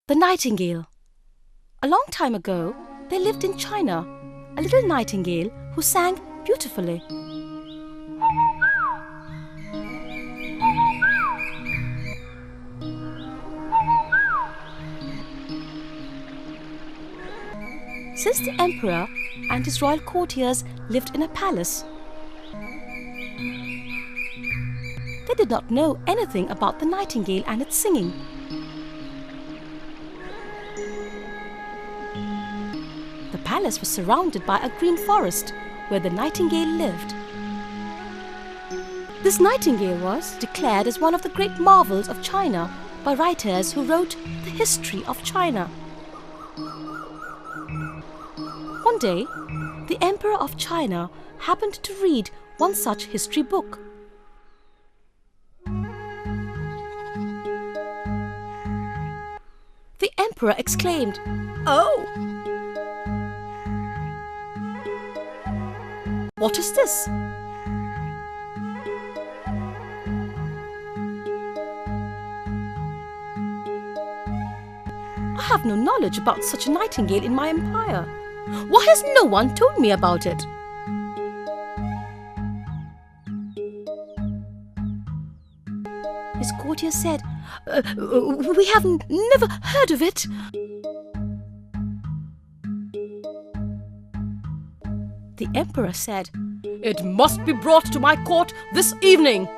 The Nightingale. A long time ago, there lived in China a little nightingale who sang beautifully. Since the emperor and his royal courtiers lived in a palace, they did not know anything about the nightingale and its singing. The palace was surrounded by a green forest where the nightingale lived. This nightingale was declared as one of the great marvels of China by writers who wrote the history of China. One day, the Emperor of China happened to read one such history book. The Emperor exclaimed, "Oh! What is this?" "I have no knowledge about such a nightingale in my empire. Why has no one told me about it?" His courtiers said, "We have never heard of it." The emperor said, "It must be brought to my court this evening.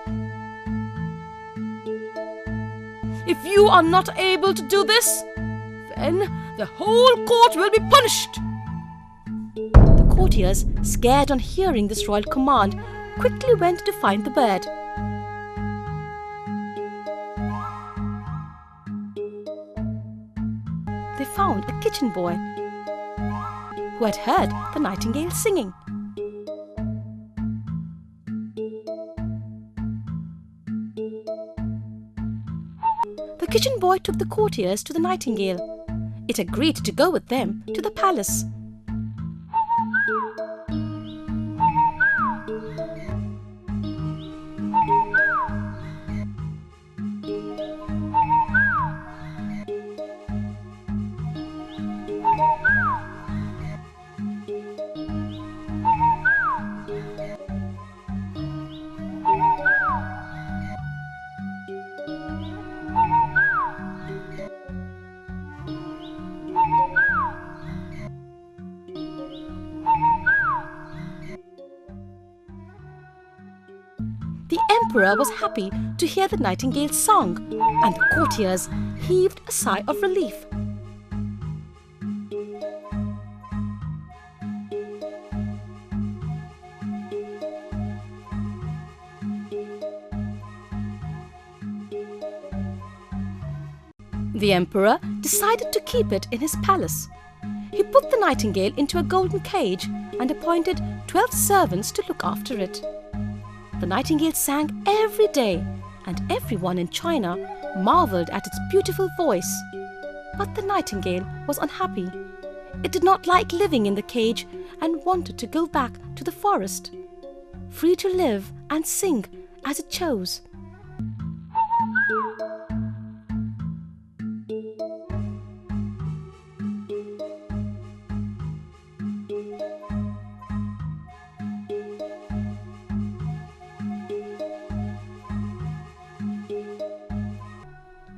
If you are not able to do this, then the whole court will be punished." The courtiers, scared on hearing this royal command, quickly went to find the bird. They found a kitchen boy who had heard the nightingale singing. The kitchen boy took the courtiers to the nightingale. It agreed to go with them to the palace. The emperor was happy to hear the nightingale's song, and the courtiers heaved a sigh of relief. The emperor decided to keep it in his palace. He put the nightingale into a golden cage and appointed 12 servants to look after it. The nightingale sang every day, and everyone in China marveled at its beautiful voice. But the nightingale was unhappy. It did not like living in the cage and wanted to go back to the forest, free to live and sing as it chose.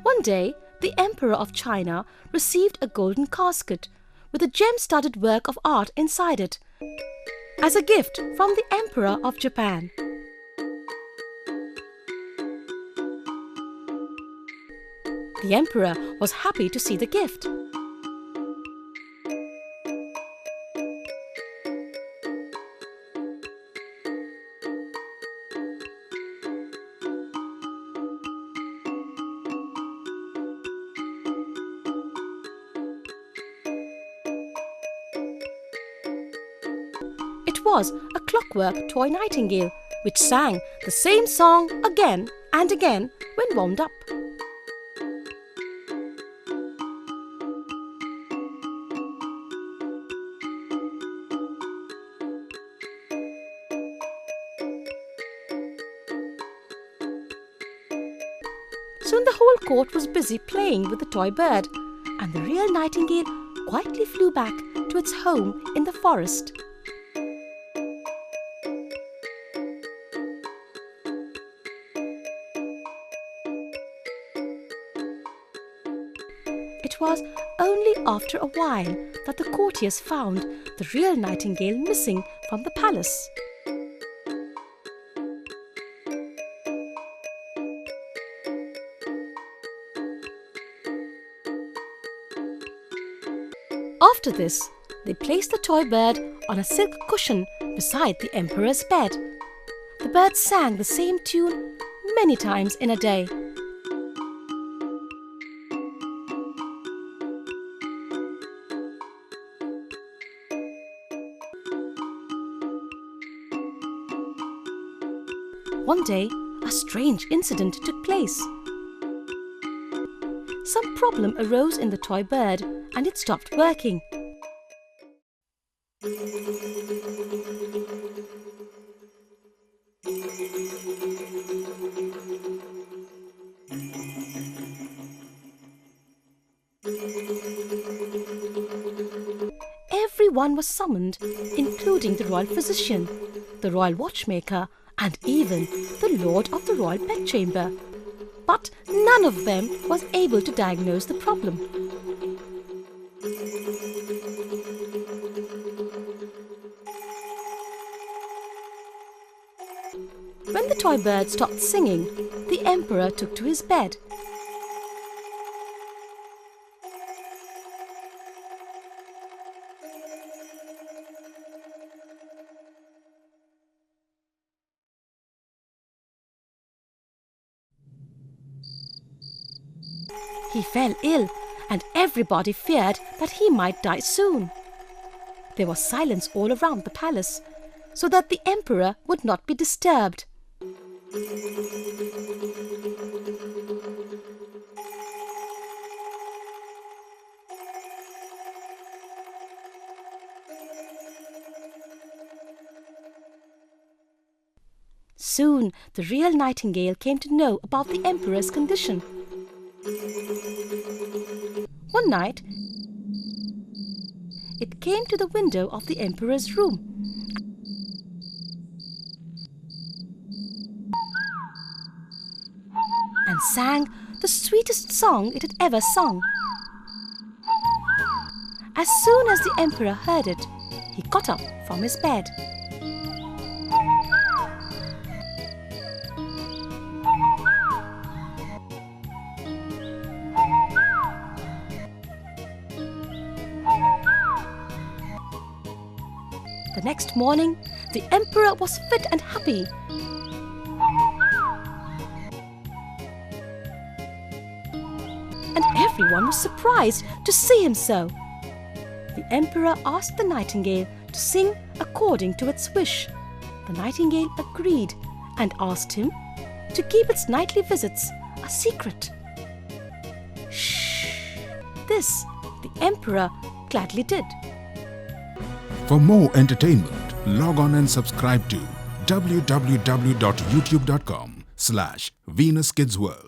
One day, the Emperor of China received a golden casket with a gem-studded work of art inside it as a gift from the Emperor of Japan. The Emperor was happy to see the gift. It was a clockwork toy nightingale which sang the same song again and again when wound up. Soon the whole court was busy playing with the toy bird, and the real nightingale quietly flew back to its home in the forest. It was only after a while that the courtiers found the real nightingale missing from the palace. After this, they placed the toy bird on a silk cushion beside the emperor's bed. The bird sang the same tune many times in a day. One day, a strange incident took place. Some problem arose in the toy bird and it stopped working. Everyone was summoned, including the royal physician, the royal watchmaker, and even the lord of the royal bedchamber. But none of them was able to diagnose the problem. When the toy bird stopped singing, the emperor took to his bed. He fell ill, and everybody feared that he might die soon. There was silence all around the palace, so that the emperor would not be disturbed. Soon the real nightingale came to know about the emperor's condition. One night, it came to the window of the emperor's room and sang the sweetest song it had ever sung. As soon as the emperor heard it, he got up from his bed. The next morning, the emperor was fit and happy. And everyone was surprised to see him so. The emperor asked the nightingale to sing according to its wish. The nightingale agreed and asked him to keep its nightly visits a secret. Shh! This the emperor gladly did. For more entertainment, log on and subscribe to www.youtube.com/VenusKidsWorld.